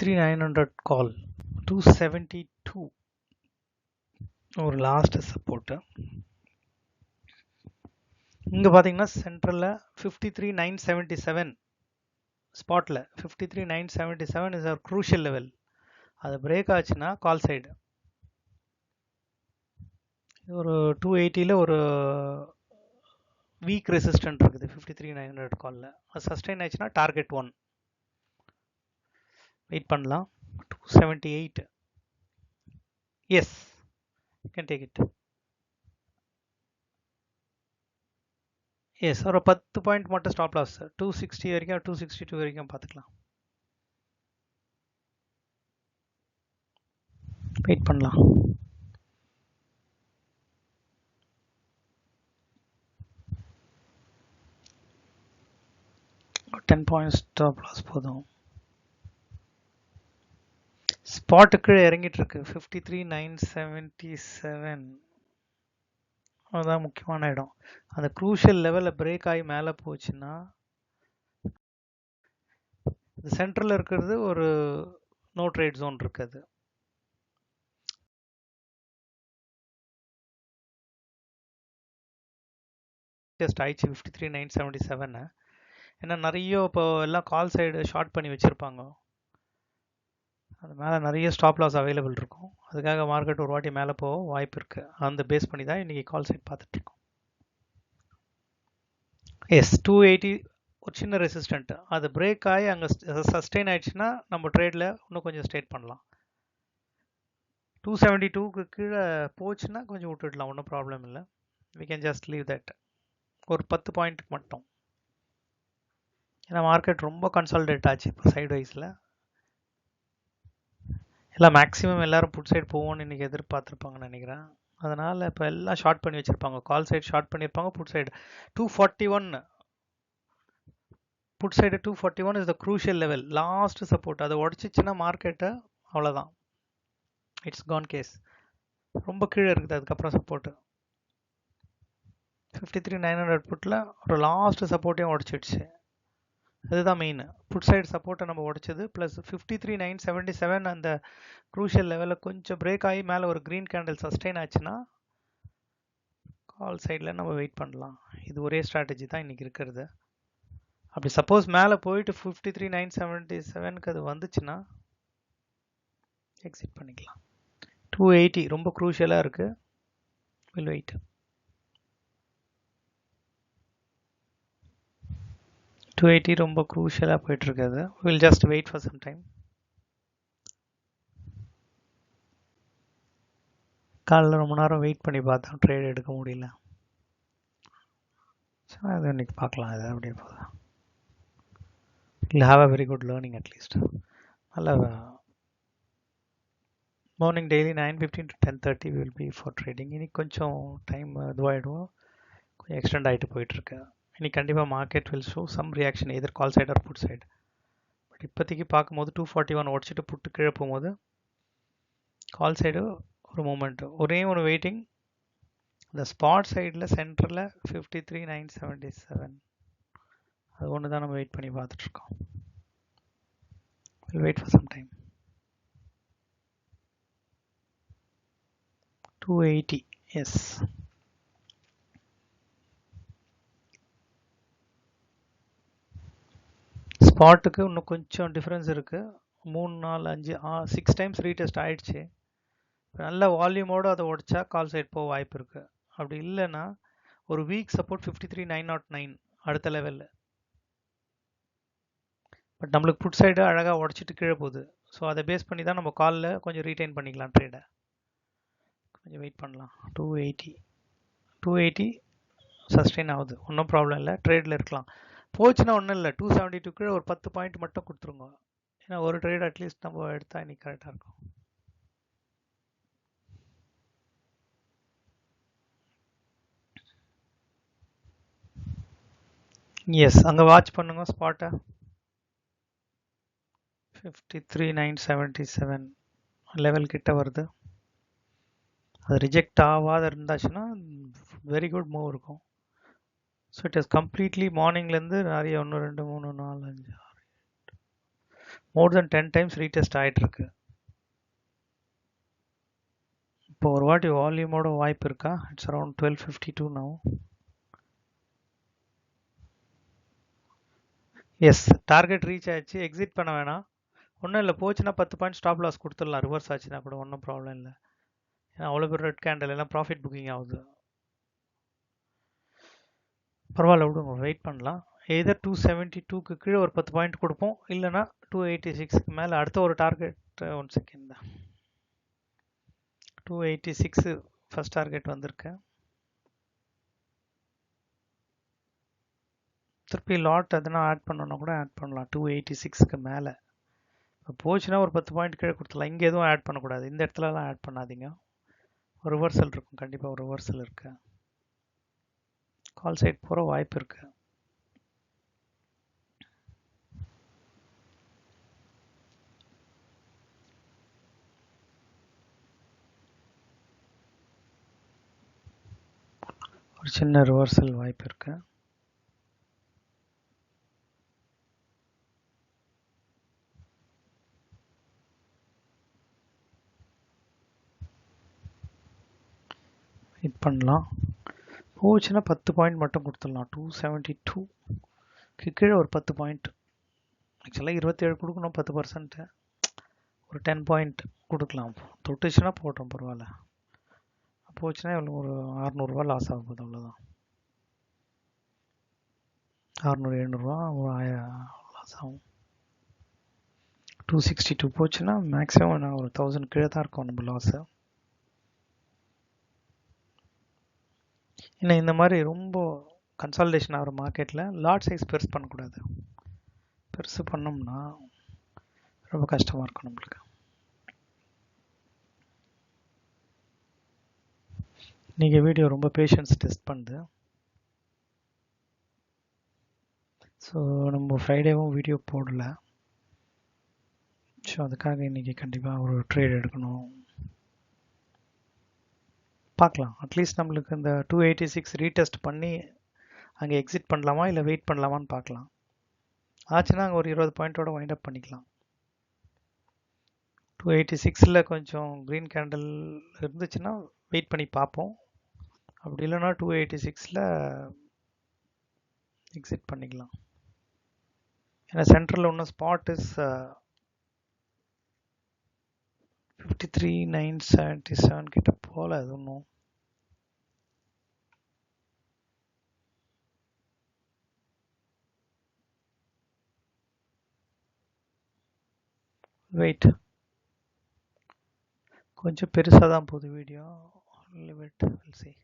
53,900 கால் 272 ஒரு last support. இங்க பாத்தீங்கன்னா சென்ட்ரல்ல 53,977 ஸ்பாட்ல 53,977 இஸ் அவர் க்ரூஷியல் லெவல். அது பிரேக் ஆச்சுன்னா கால் சைடு ஒரு 280ல ஒரு வீக் ரெசிஸ்டன்ட் இருக்குது 53,900 கால்ல. அது சஸ்டெயின் ஆச்சுன்னா டார்கெட் 1 வெயிட் பண்ணலாம். 278 yes you can take it. Yes ஒரு 10 பாயிண்ட் மட்டும் ஸ்டாப் லாஸ் 260 வரைக்கும் 262 வரைக்கும் பார்த்துக்கலாம். வெயிட் பண்ணலாம். ஒரு 10 பாயிண்ட் ஸ்டாப் லாஸ் போதும். ஸ்பாட்டுக்கு இறங்கிட்டு இருக்கு 53,977. அதுதான் முக்கியமான இடம். அந்த க்ரூஷியல் லெவலில் பிரேக் ஆகி மேலே போச்சுன்னா சென்டரில் இருக்கிறது ஒரு நோ ட்ரேட் ஜோன் இருக்குது. ஜஸ்ட் ஆயிடுச்சு 53,977. ஏன்னா நிறைய இப்போ எல்லாம் கால் சைடு ஷார்ட் பண்ணி வச்சுருப்பாங்க. அது மேலே நிறைய ஸ்டாப் லாஸ் அவைலபிள் இருக்கும். அதுக்காக மார்க்கெட் ஒரு வாட்டி மேலே போக வாய்ப்பு இருக்குது. அந்த பேஸ் பண்ணி தான் இன்றைக்கி கால் சைட் பார்த்துட்ருக்கோம். எஸ் 280 ஒரு சின்ன ரெசிஸ்டன்ட். அது பிரேக் ஆகி அங்கே சஸ்டெயின் ஆயிடுச்சுன்னா நம்ம ட்ரேடில் இன்னும் கொஞ்சம் ஸ்டேட் பண்ணலாம். 272க்கு கீழே போச்சுன்னா கொஞ்சம் விட்டுடலாம், ஒன்றும் ப்ராப்ளம் இல்லை. We can just leave that ஒரு 10 பாயிண்ட்டுக்கு மட்டும். ஏன்னா மார்க்கெட் ரொம்ப கன்சால்டேட் ஆச்சு இப்போ சைடு வைஸில். எல்லாம் மேக்ஸிமம் எல்லாரும் புட் சைடு போவோம்னு இன்றைக்கி எதிர்பார்த்துருப்பாங்கன்னு நினைக்கிறேன். அதனால் இப்போ எல்லாம் ஷார்ட் பண்ணி வச்சுருப்பாங்க. கால் சைடு ஷார்ட் பண்ணியிருப்பாங்க. Put side 241 put side 241 is the crucial level, last support. அதை உடச்சிச்சுன்னா மார்க்கெட்டை அவ்வளோதான், இட்ஸ் கான் கேஸ். ரொம்ப கீழே இருக்குது அதுக்கப்புறம் சப்போர்ட்டு. 53,900 புட்டில் ஒரு லாஸ்ட் சப்போர்ட்டையும் உடச்சிடுச்சு. அதுதான் மெயின். புட் சைடு சப்போர்ட்டை நம்ம உடைச்சது ப்ளஸ் 53,977 அந்த க்ரூஷியல் லெவலில் கொஞ்சம் பிரேக் ஆகி மேலே ஒரு க்ரீன் கேண்டில் சஸ்டெயின் ஆச்சுன்னா கால் சைடில் நம்ம வெயிட் பண்ணலாம். இது ஒரே ஸ்ட்ராட்டஜி தான் இன்றைக்கி இருக்கிறது. அப்படி சப்போஸ் மேலே போயிட்டு 53,977க்கு அது வந்துச்சுன்னா எக்ஸிட் பண்ணிக்கலாம். 280 ரொம்ப க்ரூஷியலாக இருக்குது. Will wait. 280 ரொம்ப க்ரூஷியலாக போயிட்டுருக்காது. We'll just wait for some time. காலைல ரொம்ப நேரம் வெயிட் பண்ணி பார்த்தோம், ட்ரேட் எடுக்க முடியல. ஸோ அது இன்னைக்கு பார்க்கலாம். அது அப்படியே போதும். We'll have a very good learning at least. நல்ல morning daily 9:15 to 10:30 will be for trading. இன்னைக்கு கொஞ்சம் டைம் இதுவாகிடுவோம், கொஞ்சம் எக்ஸ்டெண்ட் ஆகிட்டு போயிட்டுருக்கு. இன்னைக்கு கண்டிப்பாக market will show some reaction either call side or put side. But இப்போதைக்கு பார்க்கும்போது 241 உடச்சிட்டு புட்டு கீழே போகும்போது கால் சைடு ஒரு மூமெண்ட்டு, ஒரே ஒரு வெயிட்டிங். இந்த ஸ்பாட் சைடில் சென்டரில் 53,977 அது ஒன்று தான் நம்ம வெயிட் பண்ணி பார்த்துட்ருக்கோம். Will wait for some time. 280 yes. ஸ்பாட்டுக்கு இன்னும் கொஞ்சம் டிஃப்ரென்ஸ் இருக்குது. 3 4 5 6 டைம்ஸ் ரீடெஸ்ட் ஆகிடுச்சு. நல்ல வால்யூமோடு அதை உடைச்சா கால் சைட் போக வாய்ப்பு இருக்குது. அப்படி இல்லைன்னா ஒரு வீக் சப்போர்ட் 53,909 அடுத்த லெவலில். பட் நம்மளுக்கு புட் சைடு அழகாக உடச்சிட்டு கீழே போகுது. ஸோ அதை பேஸ் பண்ணி தான் நம்ம காலில் கொஞ்சம் ரீட்டைன் பண்ணிக்கலாம் ட்ரேடை. கொஞ்சம் வெயிட் பண்ணலாம். 280 சஸ்டெயின் ஆகுது, ஒன்றும் ப்ராப்ளம் இல்லை, ட்ரேடில் இருக்கலாம். போச்சுன்னா ஒன்றும் இல்லை, 272 கீழே ஒரு 10 பாயிண்ட் மட்டும் கொடுத்துருங்க. ஏன்னா ஒரு ட்ரேட் அட்லீஸ்ட் நம்ம எடுத்தால் இன்னைக்கு கரெக்டாக இருக்கும். எஸ், அங்கே வாட்ச் பண்ணுங்க ஸ்பாட்டை. 53,977 லெவல் கிட்ட வருது. அது ரிஜெக்ட் ஆகாத இருந்தாச்சுன்னா வெரி குட் மூவ் இருக்கும். ஸோ இட் இஸ் கம்ப்ளீட்லி மார்னிங்லேருந்து நிறைய 1 2 3 4 5 6 மோர் தென் 10 டைம்ஸ் ரீடெஸ்ட் ஆகிட்டு இருக்கு. இப்போ ஒரு வாட்டி வால்யூமோட வாய்ப்பு இருக்கா? It's around 1252 now. Yes, target reach ஆயிடுச்சு. எக்ஸிட் பண்ண வேணாம். ஒன்றும் இல்லை, போச்சுன்னா 10 பாயிண்ட் ஸ்டாப் லாஸ் கொடுத்துடலாம். ரிவர்ஸ் ஆச்சுன்னா கூட ஒன்றும் ப்ராப்ளம் இல்லை. ஏன்னா அவ்வளோ பேர் ரெட் கேண்டில் எல்லாம் ப்ராஃபிட் புக்கிங் ஆகுது. பரவாயில்ல, விடுங்க, வெயிட் பண்ணலாம். எதர் 272க்கு கீழே ஒரு 10 பாயிண்ட் கொடுப்போம், இல்லைனா 286க்கு மேலே அடுத்த ஒரு டார்கெட். 1 செகண்ட் தான், 286 ஃபர்ஸ்ட் டார்கெட் வந்திருக்கு. திருப்பி லாட் எதனா ஆட் பண்ணணும் கூட ஆட் பண்ணலாம் 286க்கு மேலே. இப்போ போச்சுன்னா ஒரு 10 பாயிண்ட் கீழே கொடுத்துடலாம். இங்கே எதுவும் ஆட் பண்ணக்கூடாது, இந்த இடத்துலலாம் ஆட் பண்ணாதீங்க. ஒரு ரிவர்சல் இருக்கும், கண்டிப்பாக ஒரு ரிவர்சல் இருக்கு. கால் சைட் போகிற வாய்ப்பு இருக்கு. ஒரு சின்ன ரிவர்சல் வாய்ப்பு இருக்கு. வெயிட் பண்ணலாம். போச்சுன்னா 10 பாயிண்ட் மட்டும் கொடுத்துடலாம். 272க்கு கீழே ஒரு 10 பாயிண்ட். ஆக்சுவலாக 27 கொடுக்கணும், 10%. ஒரு 10 பாயிண்ட் கொடுக்கலாம். தொட்டுச்சுன்னா போட்டோம், பரவாயில்ல. போச்சுன்னா இவ்வளோ ஒரு 600 லாஸ் ஆக போகுது, அவ்வளோதான். 600-700 லாஸ் ஆகும். 262 போச்சுன்னா மேக்ஸிமம் ஒரு 1000 கீழே தான் இருக்கும் நம்ம லாஸு. இன்னும் இந்த மாதிரி ரொம்ப கன்சால்டேஷன் ஆகிற மார்க்கெட்டில் லாட் சைஸ் பெருசு பண்ணக்கூடாது. பெருசு பண்ணோம்னா ரொம்ப கஷ்டமாக இருக்கும் நம்மளுக்கு. இன்றைக்கி வீடியோ ரொம்ப பேஷன்ஸ் டெஸ்ட் பண்ணுது. ஸோ நம்ம ஃப்ரைடேவும் வீடியோ போடலை. ஸோ அதுக்காக இன்றைக்கி கண்டிப்பாக ஒரு ட்ரேட் எடுக்கணும். பார்க்கலாம், அட்லீஸ்ட் நம்மளுக்கு இந்த 286 ரீடெஸ்ட் பண்ணி அங்கே எக்ஸிட் பண்ணலாமா இல்லை வெயிட் பண்ணலாமான்னு பார்க்கலாம். ஆச்சுன்னா அங்கே ஒரு 20 பாயிண்ட்டோட வைண்ட் அப் பண்ணிக்கலாம். 286ல் கொஞ்சம் க்ரீன் கேண்டில் இருந்துச்சுன்னா வெயிட் பண்ணி பார்ப்போம். அப்படி இல்லைன்னா 286ல் எக்ஸிட் பண்ணிக்கலாம். ஏன்னா சென்ட்ரலில் ஒன்றும் ஸ்பாட் இஸ் 53,977 கிட்ட போல. அது ஒன்றும் வெயிட், கொஞ்சம் பெருசாக தான் போகுது வீடியோ. Wait, will see.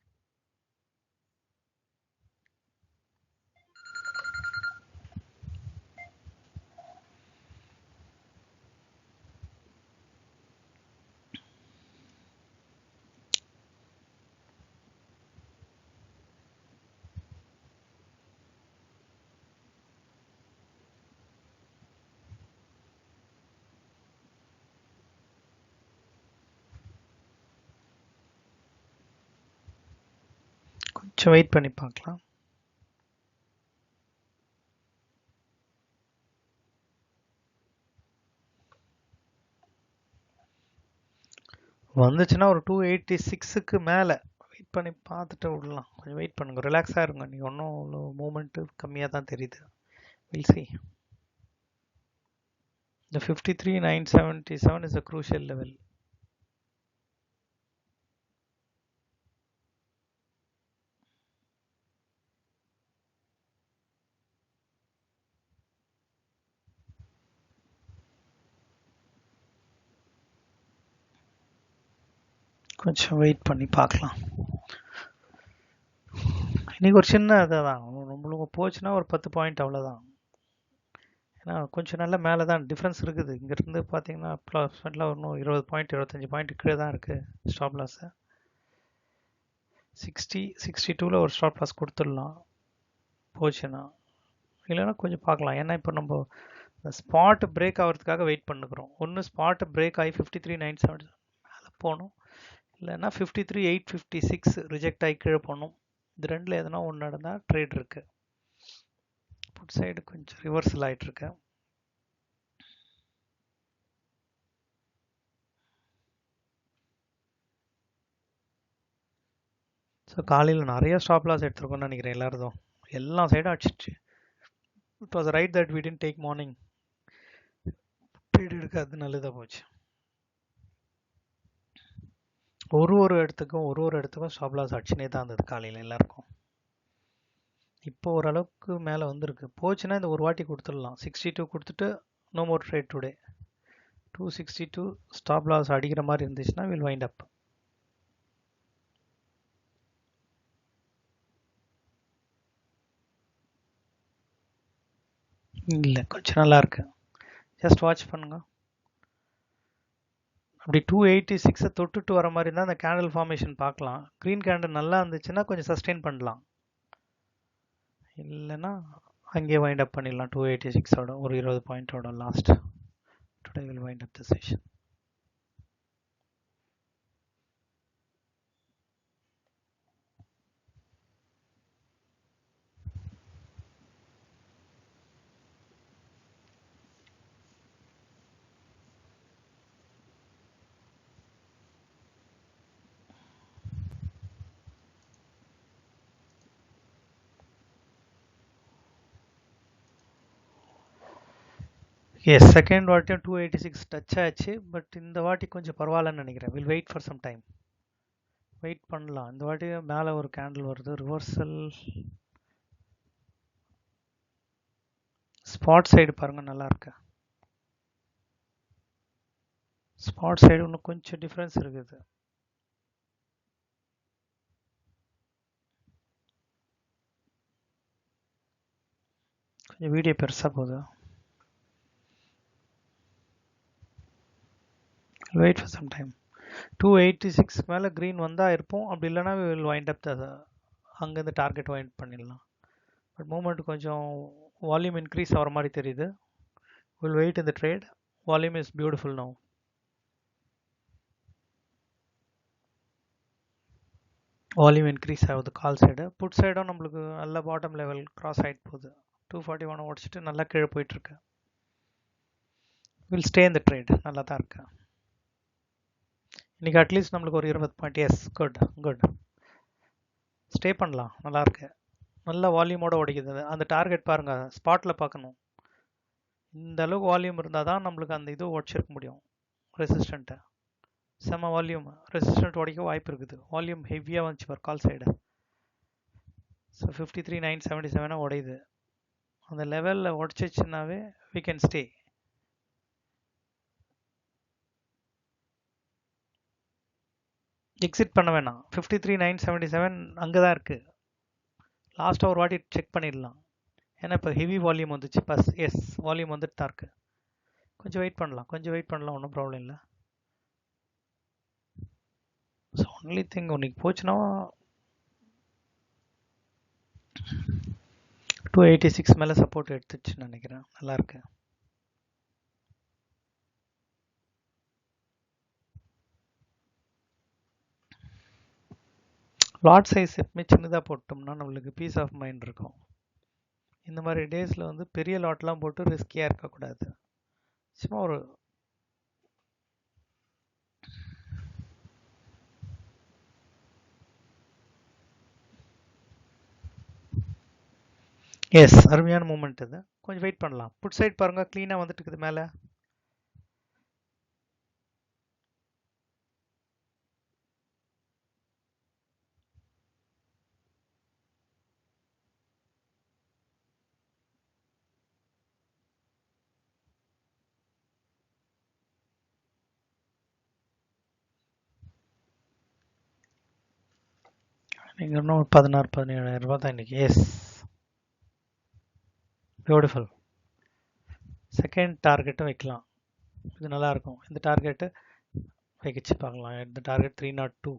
கொஞ்சம் வெயிட் பண்ணி பார்க்கலாம். வந்துச்சுன்னா ஒரு 286க்கு மேலே வெயிட் பண்ணி பார்த்துட்டு விடலாம். கொஞ்சம் வெயிட் பண்ணுங்க, ரிலாக்ஸாக இருங்க. நீங்கள் ஒன்றும் அவ்வளோ மூமெண்ட்டு கம்மியாக தான் தெரியுது. Will see. The 53,977 is a crucial level. கொஞ்சம் வெயிட் பண்ணி பார்க்கலாம். இன்றைக்கி ஒரு சின்ன இதை தான், நம்மளுக்கு போச்சுன்னா ஒரு 10 பாயிண்ட் அவ்வளோதான். ஏன்னா கொஞ்சம் நல்ல மேலே தான் டிஃப்ரென்ஸ் இருக்குது. இங்கேருந்து பார்த்தீங்கன்னா ப்ளஸ்மெண்ட்டில் இன்னும் 20 பாயிண்ட் 25 பாயிண்ட் கீழே தான் இருக்குது ஸ்டாப் லாஸு. 62ல் ஒரு ஸ்டாப் லாஸ் கொடுத்துடலாம் போச்சுன்னா. இல்லைன்னா கொஞ்சம் பார்க்கலாம். ஏன்னா இப்போ நம்ம ஸ்பாட் பிரேக் ஆகிறதுக்காக வெயிட் பண்ணுக்கிறோம். ஒன்று ஸ்பாட் பிரேக் ஆகி 53,977 மேலே போகணும், இல்லைன்னா 53,856 ரிஜெக்ட் ஆகி கீழே போகணும். இது ரெண்டில் எதனா ஒன்று நடந்தால் ட்ரேட் இருக்குது. புட் சைடு கொஞ்சம் ரிவர்சல் ஆகிட்டுருக்கு. ஸோ காலையில் நிறைய ஸ்டாப் லாஸ் எடுத்துருக்கோம்னு நினைக்கிறேன் எல்லாரும். எல்லா சைடும் அடிச்சிச்சு. It was right that we didn't take morning trade எடுக்காது, நல்லதாக போச்சு. ஒரு இடத்துக்கும் ஸ்டாப் லாஸ் அடிச்சுனே தான் இருந்தது காலையில் எல்லாருக்கும். இப்போ ஓரளவுக்கு மேலே வந்திருக்கு. போச்சுன்னா இந்த ஒரு வாட்டி கொடுத்துடலாம். 62 கொடுத்துட்டு no more trade today. 262 stop loss அடிக்கிற மாதிரி இருந்துச்சுன்னா வில் வைண்ட் அப். இல்லை, கொஞ்சம் நல்லா இருக்கு. ஜஸ்ட் வாட்ச் பண்ணுங்க. அப்படி 286 தொட்டுட்டு வர மாதிரி இருந்தால் அந்த கேண்டில் ஃபார்மேஷன் பார்க்கலாம். க்ரீன் கேண்டில் நல்லா இருந்துச்சுன்னா கொஞ்சம் சஸ்டெயின் பண்ணலாம். இல்லைன்னா அங்கேயே வைண்ட் அப் பண்ணிடலாம். 286ஓட ஒரு 20 பாயிண்டோட lost. Today we'll wind up the session. Yes, second வாட்டியும் 286 டச் ஆச்சு. பட் இந்த வாட்டி கொஞ்சம் பரவாயில்லன்னு நினைக்கிறேன். Will wait for some time. Wait பண்ணலாம். இந்த வாட்டி மேலே ஒரு கேண்டில் வருது, ரிவர்சல். ஸ்பாட் சைடு பாருங்க, நல்லா இருக்கு. ஸ்பாட் சைடு இன்னும் கொஞ்சம் டிஃப்ரென்ஸ் இருக்குது. கொஞ்சம் வீடியோ பெருசாக போகுது. Wait for some time. 286 மேலே க்ரீன் வந்தால் இருப்போம். அப்படி இல்லைனா வில் வைண்ட் அப் த அங்கேருந்து டார்கெட் வைண்ட் பண்ணிடலாம். பட் மூமெண்ட் கொஞ்சம் வால்யூம் இன்க்ரீஸ் ஆகிற மாதிரி தெரியுது. வில் வெயிட் இந்த trade. Volume is beautiful now. Volume increase ஆகுது கால் சைடு. புட் சைடும் நம்மளுக்கு நல்ல பாட்டம் லெவல் கிராஸ் ஆகிட்டு போகுது. 241 உடச்சிட்டு நல்லா கீழே போயிட்டுருக்கு. வில் ஸ்டே இந்த ட்ரேட். நல்லா தான் இருக்கு. இன்றைக்கி அட்லீஸ்ட் நம்மளுக்கு ஒரு 20 point. Yes, good good. Stay பண்ணலாம். நல்லா இருக்கு. நல்ல வால்யூமோட உடைக்குது. அந்த டார்கெட் பாருங்கள், ஸ்பாட்டில் பார்க்கணும். இந்த அளவுக்கு வால்யூம் இருந்தால் தான் நம்மளுக்கு அந்த இது உடச்சிருக்க முடியும். ரெசிஸ்டண்ட்டை செம்ம வால்யூம். ரெசிஸ்டன்ட் உடைக்க வாய்ப்பு இருக்குது. வால்யூம் ஹெவியாக வந்துச்சு பார் கால் சைடு. ஸோ 53,977 உடையுது. அந்த லெவலில் உடச்சிச்சுன்னாவே வி கேன் ஸ்டே. எக்ஸிட் பண்ண வேணாம். 53,977 அங்கே தான் இருக்குது. லாஸ்ட்டாக ஒரு வாட்டி செக் பண்ணிடலாம். ஏன்னா இப்போ ஹெவி வால்யூம் வந்துச்சு. பஸ் எஸ், வால்யூம் வந்துட்டு தான் இருக்குது. கொஞ்சம் வெயிட் பண்ணலாம். ஒன்றும் ப்ராப்ளம் இல்லை. ஸோ ஒன்லி திங் இன்னைக்கு போச்சுன்னா 286 மேலே சப்போர்ட் எடுத்துச்சுன்னு நினைக்கிறேன். நல்லா இருக்கு. லாட் சைஸ் எப்பவுமே சின்னதாக போட்டோம்னா நம்மளுக்கு பீஸ் ஆஃப் மைண்ட் இருக்கும். இந்த மாதிரி டேஸில் வந்து பெரிய லாட்லாம் போட்டு ரிஸ்கியாக இருக்கக்கூடாது. சும்மா ஒரு எஸ், அருமையான மூமெண்ட் இது. கொஞ்சம் வெயிட் பண்ணலாம். புட் சைட் பாருங்க, க்ளீனாக வந்துட்டு இருக்குது மேலே. நீங்கள் இன்னும் 16,000-17,000 ரூபா தான் இன்றைக்கி. S, beautiful. செகண்ட் டார்கெட்டும் வைக்கலாம். இது நல்லாயிருக்கும். இந்த டார்கெட்டு வைக்கிச்சு பார்க்கலாம். இந்த டார்கெட் 302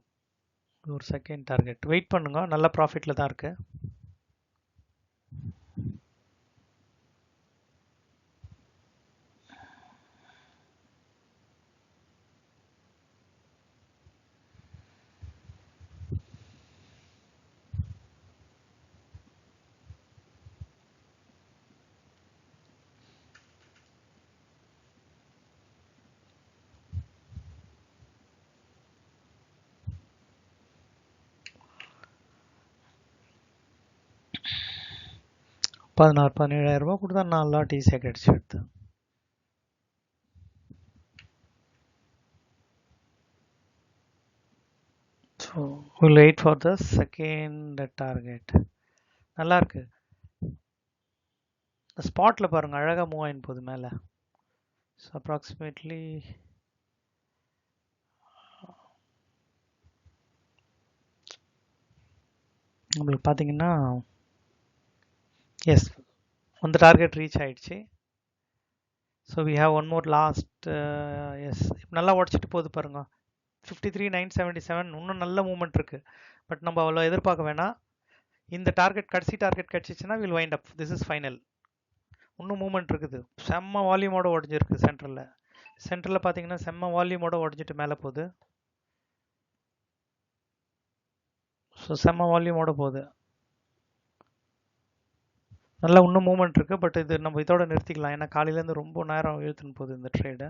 ஒரு செகண்ட் டார்கெட். வெயிட் பண்ணுங்க. நல்ல ப்ராஃபிட்டில் தான் இருக்குது. 16,000-17,000 ரூபா கொடுத்தா 4 லாட் ஈஸியாக கிடச்சி எடுத்து. So we'll wait for the second target. நல்லா இருக்கு. ஸ்பாட்ல பாருங்க அழகா மூவ் ஆயின் போகுது மேலே. ஸோ அப்ராக்சிமேட்லி நம்மளுக்கு பார்த்தீங்கன்னா எஸ் அந்த டார்கெட் ரீச் ஆயிடுச்சு. So we have one more last. Yes நல்லா உடச்சிட்டு போகுது பாருங்க. 53,977 இன்னும் நல்ல மூவ்மெண்ட் இருக்கு. பட் நம்ம அவ்வளோ எதிர்பார்க்க வேணாம். இந்த டார்கெட் கடைசி டார்கெட் கிடச்சிச்சுன்னா we'll wind up. This is final. இன்னும் மூவ்மெண்ட் இருக்குது. செம்ம வால்யூமோட உடஞ்சிருக்கு சென்டரில். சென்டரில் பார்த்தீங்கன்னா செம்ம வால்யூமோட உடஞ்சிட்டு மேலே போகுது. ஸோ செம்ம வால்யூமோட போகுது. நல்லா இன்னும் மூவ்மெண்ட் இருக்கு. பட் இது நம்ம இதோட நிறுத்திக்கலாம். ஏன்னா காலையிலேருந்து ரொம்ப நேரம் இழுத்துன்னு போகுது இந்த ட்ரேடை.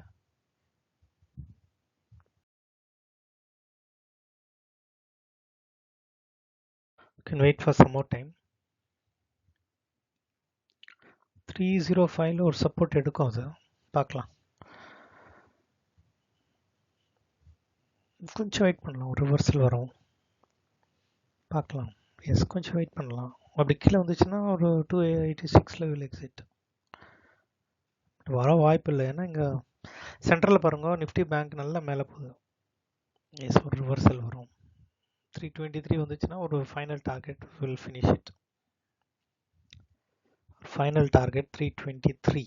Can wait for some more time. 305 ஒரு சப்போர்ட் எடுக்கும். அது பார்க்கலாம். கொஞ்சம் வெயிட் பண்ணலாம். ஒரு ரிவர்சல் வரும் பார்க்கலாம். எஸ் கொஞ்சம் வெயிட் பண்ணலாம். அப்படி கீழே வந்துச்சுன்னா ஒரு 286 லெவல் எக்ஸிட் வர வாய்ப்பு இல்லை. ஏன்னா இங்கே சென்ட்ரலில் பாருங்க நிஃப்டி பேங்க் நல்லா மேலே போகுது. எஸ் ஒரு ரிவர்சல் வரும். 323 வந்துச்சுன்னா ஒரு final target will finish it. Final target 323.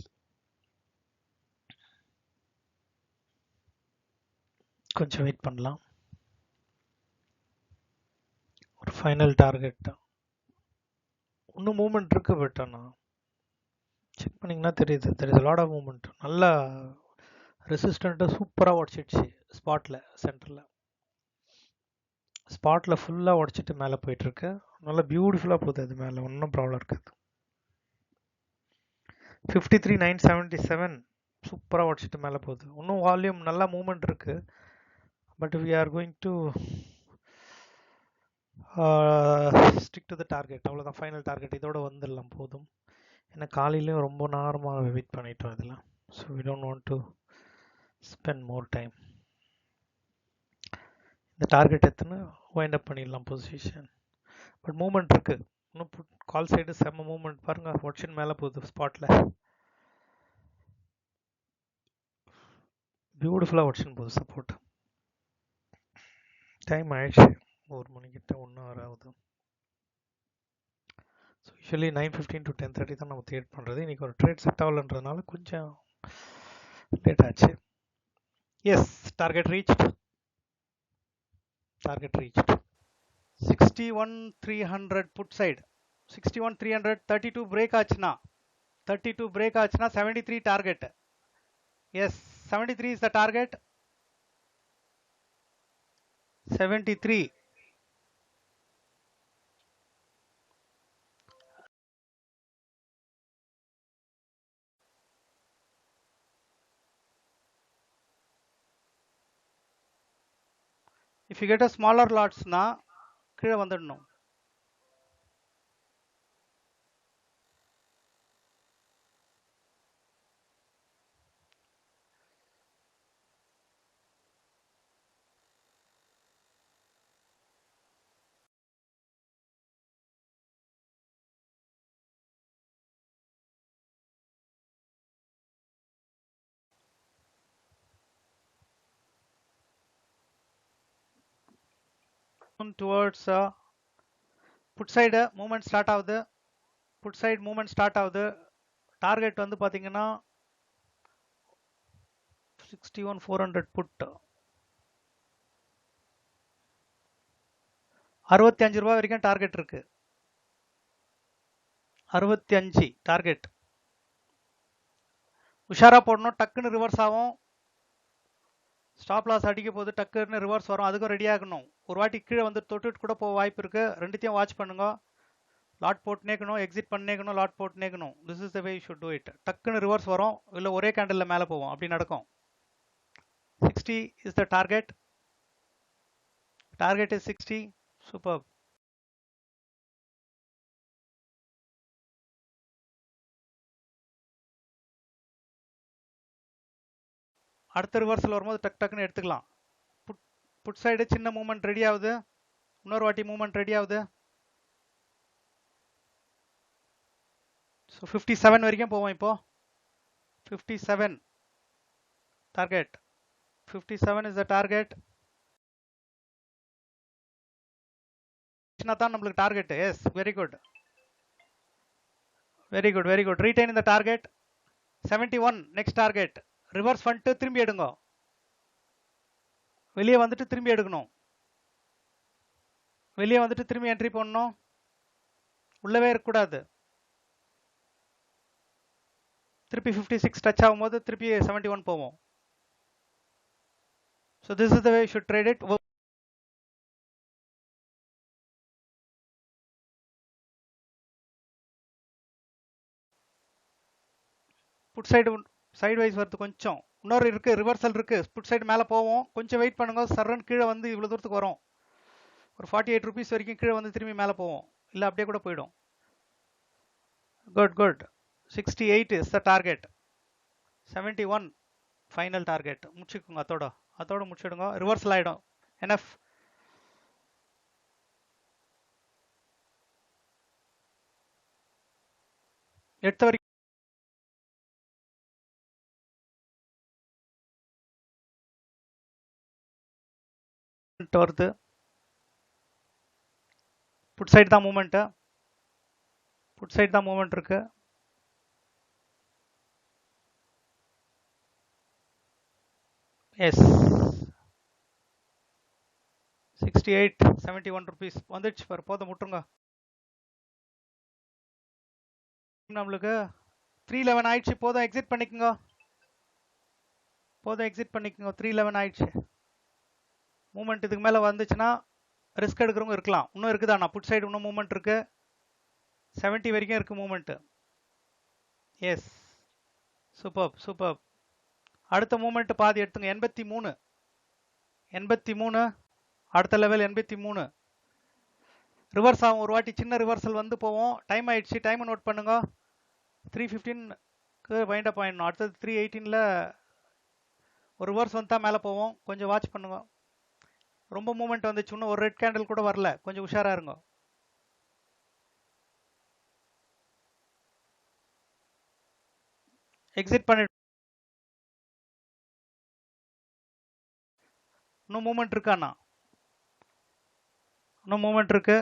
கொஞ்சம் வெயிட் பண்ணலாம். ஒரு ஃபைனல் டார்கெட் இன்னும் மூவ்மெண்ட் இருக்கு. பட் ஆனால் செக் பண்ணிங்கன்னா தெரியுது. There is lot of movement. நல்லா ரெசிஸ்டண்ட்டை சூப்பராக உடச்சிடுச்சு ஸ்பாட்டில். சென்டரில் ஸ்பாட்டில் ஃபுல்லாக உடச்சிட்டு மேலே போயிட்டுருக்கு. நல்லா பியூட்டிஃபுல்லாக போகுது. அது மேலே ஒன்றும் ப்ராப்ளம் இருக்காது. 53,977 சூப்பராக உடச்சிட்டு மேலே போகுது. இன்னும் வால்யூம் நல்லா மூவ்மெண்ட் இருக்குது. But we are going to stick to the target. அவ்வளோதான் ஃபைனல் டார்கெட். இதோட வந்துடலாம் போதும். ஏன்னா காலையிலையும் ரொம்ப நேரமாக வெயிட் பண்ணிட்டோம் இதெல்லாம். So we don't want to spend more time. இந்த டார்கெட் எத்தனை வைண்ட் அப் பண்ணிடலாம் பொசிஷன். பட் மூவ்மெண்ட் இருக்கு. இன்னும் கால் சைடு செம்ம மூவ்மெண்ட் பாருங்க. ஒட்ஷன் மேலே போகுது ஸ்பாட்டில். பியூட்டிஃபுல்லாக ஒட்ஷன் போகுது சப்போர்ட். டைம் ஆயிடுச்சு. 1 மணிக்கிட்ட 1 hour ஆகுது. ஸோ யூஸ்வலி 9:15 to 10:30 தான் நம்ம ட்ரேட் பண்ணுறது. இன்றைக்கி ஒரு ட்ரேட் செட் ஆகலன்றதுனால கொஞ்சம் லேட் ஆச்சு. Yes target reach. Target reach 61,300 put side. 61,300 32 break ஆச்சுன்னா 73 target. Yes 73 is the target. 73. If you get a smaller lots na கீழே வந்துடணும். towards put side movement start ஆகுது. put side movement start ஆகுது. Target வந்து பாத்தீங்கன்னா 61,400 put 65 ரூபாய் வரைக்கும் target இருக்கு. 65 டார்கெட். உஷாரா போடணும். டக்குன்னு ரிவர்ஸ் ஆகும். ஸ்டாப் லாஸ் அடிக்க போது டக்குன்னு ரிவர்ஸ் வரும். அதுக்கும் ரெடி ஆகணும். ஒரு வாட்டி கீழே வந்து தொட்டுட்டு கூட போக வாய்ப்பு இருக்கு. ரெண்டுத்தையும் வாட்ச் பண்ணுங்க. லாட் போட்டுனேக்கணும், எக்ஸிட் பண்ணேக்கணும், லாட் போட்டுனேக்கணும். This is the way you should do it. டக்குன்னு ரிவர்ஸ் வரும். இல்லை ஒரே கேண்டலில் மேலே போவோம். அப்படி நடக்கும். 60 is the target. Target is 60. Super. அடுத்த ரிவர்சல் வரும்போது டக் டக்குன்னு எடுத்துக்கலாம். புட் சைடு சின்ன மூவ்மெண்ட் ரெடி ஆகுது, இன்னொரு வாட்டி மூவ்மெண்ட் ரெடி ஆகுது. ஸோ 57 வரைக்கும் போவோம். இப்போ 57 டார்கெட், 57 இஸ் த டார்கெட். தான் நம்மளுக்கு target. Yes, very good, very good, very good. Retain இந்த டார்கெட். 71 next target. ரிவர்ஸ் பண்ணிட்டு திரும்பி எடுங்க, வெளியே வந்துட்டு திரும்பி எடுக்கணும், வெளியே வந்துட்டு திரும்பி என்ட்ரி பண்ணணும், உள்ளவே இருக்கக்கூடாது. திருப்பி 56 டச் ஆகும்போது திருப்பி 71 போவோம். So this is the way you should trade it. Put side sidewise வருது கொஞ்சம், இன்னொரு இருக்கு, ரிவர்சல் இருக்கு. புட் சைடு மேலே போவோம், கொஞ்சம் வெயிட் பண்ணுங்க. சரன் கீழே வந்து இவ்வளோ தூரத்துக்கு வரும், ஒரு 48 rupees வரைக்கும் கீழே வந்து திரும்பி மேலே போவோம், இல்லை அப்படியே கூட போயிடும். Good good. 68 is the target. 71 final target. முடிச்சுக்கோங்க, அதோட முடிச்சிடுங்க. ரிவர்சல் ஆகிடும். என்எஃப். எடுத்த வரைக்கும் வருது. புட் சைடு தான் மூவ்மெண்ட், புட் சைடு தான் மூவ்மெண்ட் இருக்கு. எஸ், 68 71 rupees வந்துடுச்சு பாரு. போதும், விட்டுருங்க. நம்மளுக்கு 311 ஆயிடுச்சு. போதும், எக்ஸிட் பண்ணிக்கோங்க, போதும் எக்ஸிட் பண்ணிக்கோங்க. 311 ஆயிடுச்சு. மூவ்மெண்ட் இதுக்கு மேலே வந்துச்சுன்னா ரிஸ்க் எடுக்கிறவங்க இருக்கலாம். இன்னும் இருக்குதா? நான் புட் சைடு இன்னும் மூவ்மெண்ட் இருக்கு. 70 வரைக்கும் இருக்கு மூவ்மெண்ட். Yes, super super. அடுத்த மூவ்மெண்ட் பாதி எடுத்துங்க. 83 83 அடுத்த லெவல் 83. ரிவர்ஸ் ஆகும் ஒரு வாட்டி, சின்ன ரிவர்சல் வந்து போவோம். டைம் ஆயிடுச்சு, டைமை நோட் பண்ணுங்க. 3:15க்கு வைண்ட் அப் ஆயிடணும். அடுத்தது 3:18ல ஒரு ரிவர்ஸ் வந்தா மேலே போவோம். கொஞ்சம் வாட்ச் பண்ணுங்க. ரொம்ப மூவ்மெண்ட் வந்துச்சு, இன்னும் ஒரு ரெட் கேண்டில் கூட வரல, கொஞ்சம் உஷாரா இருங்க. எக்ஸிட் பண்ணி. இன்னும் மூவ்மெண்ட் இருக்காண்ணா? இன்னும் மூவ்மெண்ட் இருக்கு.